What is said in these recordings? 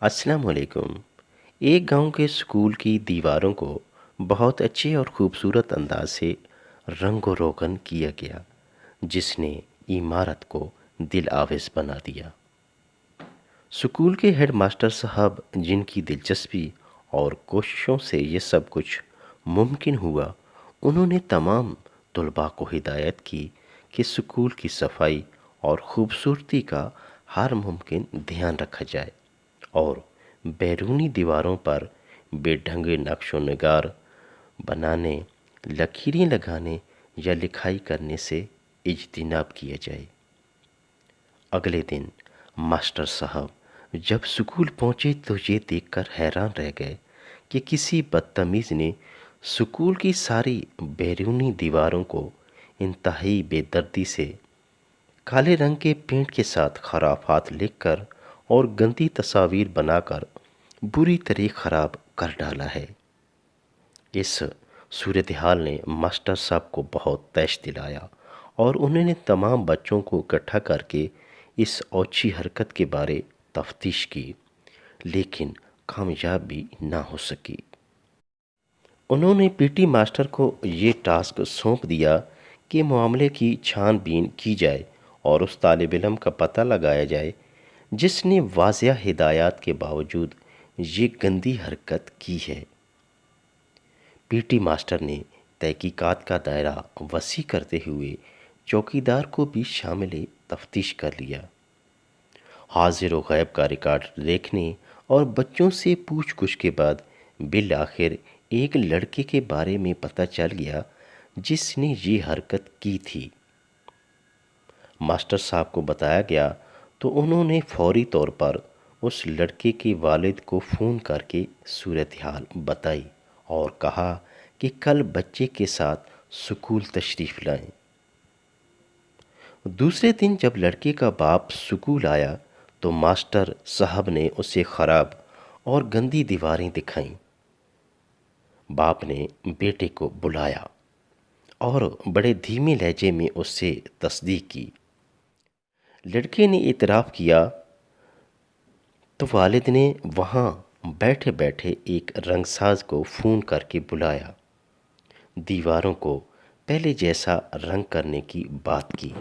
السلام علیکم۔ ایک گاؤں کے اسکول کی دیواروں کو بہت اچھے اور خوبصورت انداز سے رنگ و روغن کیا گیا، جس نے عمارت کو دل آویز بنا دیا۔ اسکول کے ہیڈ ماسٹر صاحب، جن کی دلچسپی اور کوششوں سے یہ سب کچھ ممکن ہوا، انہوں نے تمام طلباء کو ہدایت کی کہ اسکول کی صفائی اور خوبصورتی کا ہر ممکن دھیان رکھا جائے اور بیرونی دیواروں پر بے ڈھنگے نقش و نگار بنانے، لکیریں لگانے یا لکھائی کرنے سے اجتناب کیا جائے۔ اگلے دن ماسٹر صاحب جب اسکول پہنچے تو یہ دیکھ کر حیران رہ گئے کہ کسی بدتمیز نے اسکول کی ساری بیرونی دیواروں کو انتہائی بے دردی سے کالے رنگ کے پینٹ کے ساتھ خرافات لکھ کر اور گندی تصاویر بنا کر بری طرح خراب کر ڈالا ہے۔ اس صورتحال نے ماسٹر صاحب کو بہت طیش دلایا اور انہوں نے تمام بچوں کو اکٹھا کر کے اس اوچھی حرکت کے بارے تفتیش کی، لیکن کامیاب بھی نہ ہو سکی۔ انہوں نے پی ٹی ماسٹر کو یہ ٹاسک سونپ دیا کہ معاملے کی چھان بین کی جائے اور اس طالب علم کا پتہ لگایا جائے جس نے واضح ہدایات کے باوجود یہ گندی حرکت کی ہے۔ پی ٹی ماسٹر نے تحقیقات کا دائرہ وسیع کرتے ہوئے چوکیدار کو بھی شامل تفتیش کر لیا۔ حاضر و غائب کا ریکارڈ دیکھنے اور بچوں سے پوچھ گچھ کے بعد بالآخر ایک لڑکے کے بارے میں پتہ چل گیا جس نے یہ حرکت کی تھی۔ ماسٹر صاحب کو بتایا گیا تو انہوں نے فوری طور پر اس لڑکے کے والد کو فون کر کے صورتحال بتائی اور کہا کہ کل بچے کے ساتھ اسکول تشریف لائیں۔ دوسرے دن جب لڑکے کا باپ اسکول آیا تو ماسٹر صاحب نے اسے خراب اور گندی دیواریں دکھائیں۔ باپ نے بیٹے کو بلایا اور بڑے دھیمے لہجے میں اس سے تصدیق کی۔ لڑکے نے اعتراف کیا تو والد نے وہاں بیٹھے بیٹھے ایک رنگ ساز کو فون کر کے بلایا، دیواروں کو پہلے جیسا رنگ کرنے کی بات کی۔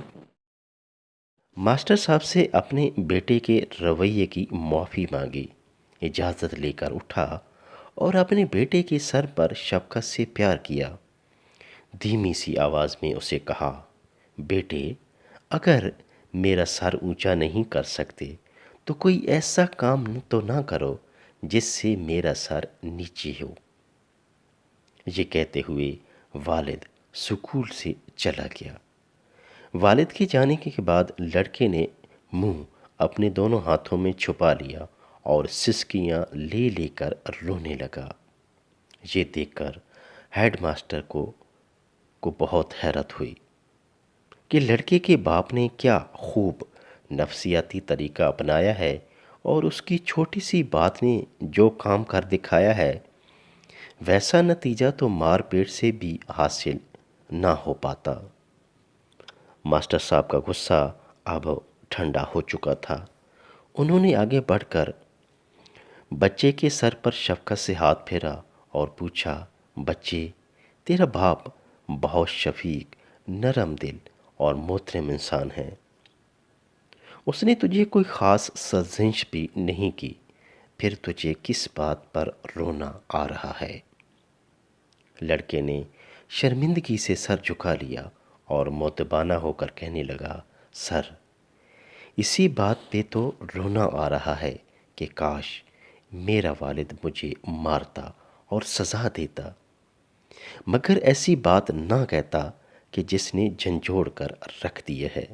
ماسٹر صاحب سے اپنے بیٹے کے رویے کی معافی مانگی، اجازت لے کر اٹھا اور اپنے بیٹے کے سر پر شفقت سے پیار کیا۔ دھیمی سی آواز میں اسے کہا، بیٹے، اگر میرا سر اونچا نہیں کر سکتے تو کوئی ایسا کام تو نہ کرو جس سے میرا سر نیچے ہو۔ یہ کہتے ہوئے والد اسکول سے چلا گیا۔ والد کے جانے کے بعد لڑکے نے منہ اپنے دونوں ہاتھوں میں چھپا لیا اور سسکیاں لے لے کر رونے لگا۔ یہ دیکھ کر ہیڈ ماسٹر کو بہت حیرت ہوئی کہ لڑکے کے باپ نے کیا خوب نفسیاتی طریقہ اپنایا ہے اور اس کی چھوٹی سی بات نے جو کام کر دکھایا ہے، ویسا نتیجہ تو مار پیٹ سے بھی حاصل نہ ہو پاتا۔ ماسٹر صاحب کا غصہ اب ٹھنڈا ہو چکا تھا۔ انہوں نے آگے بڑھ کر بچے کے سر پر شفقت سے ہاتھ پھیرا اور پوچھا، بچے، تیرا باپ بہت شفیق، نرم دل اور محترم انسان ہے۔ اس نے تجھے کوئی خاص سرزنش بھی نہیں کی، پھر تجھے کس بات پر رونا آ رہا ہے؟ لڑکے نے شرمندگی سے سر جھکا لیا اور مؤدبانہ ہو کر کہنے لگا، سر، اسی بات پہ تو رونا آ رہا ہے کہ کاش میرا والد مجھے مارتا اور سزا دیتا، مگر ایسی بات نہ کہتا کہ جس نے جھنجھوڑ کر رکھ دیے ہے۔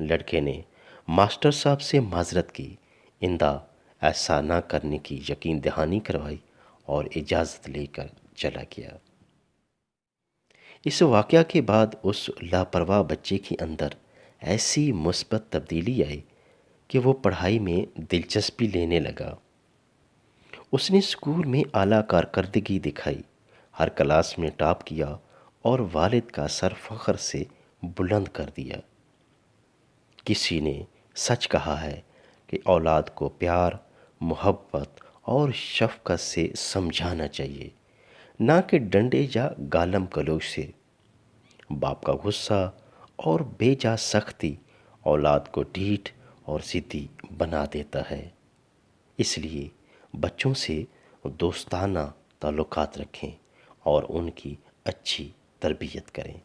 لڑکے نے ماسٹر صاحب سے معذرت کی، آئندہ ایسا نہ کرنے کی یقین دہانی کروائی اور اجازت لے کر چلا گیا۔ اس واقعہ کے بعد اس لاپرواہ بچے کے اندر ایسی مثبت تبدیلی آئی کہ وہ پڑھائی میں دلچسپی لینے لگا۔ اس نے اسکول میں اعلیٰ کارکردگی دکھائی، ہر کلاس میں ٹاپ کیا اور والد کا سر فخر سے بلند کر دیا۔ کسی نے سچ کہا ہے کہ اولاد کو پیار، محبت اور شفقت سے سمجھانا چاہیے، نہ کہ ڈنڈے یا گالم گلوچ سے۔ باپ کا غصہ اور بے جا سختی اولاد کو ڈھیٹ اور ضدی بنا دیتا ہے۔ اس لیے بچوں سے دوستانہ تعلقات رکھیں اور ان کی اچھی تربیت کریں۔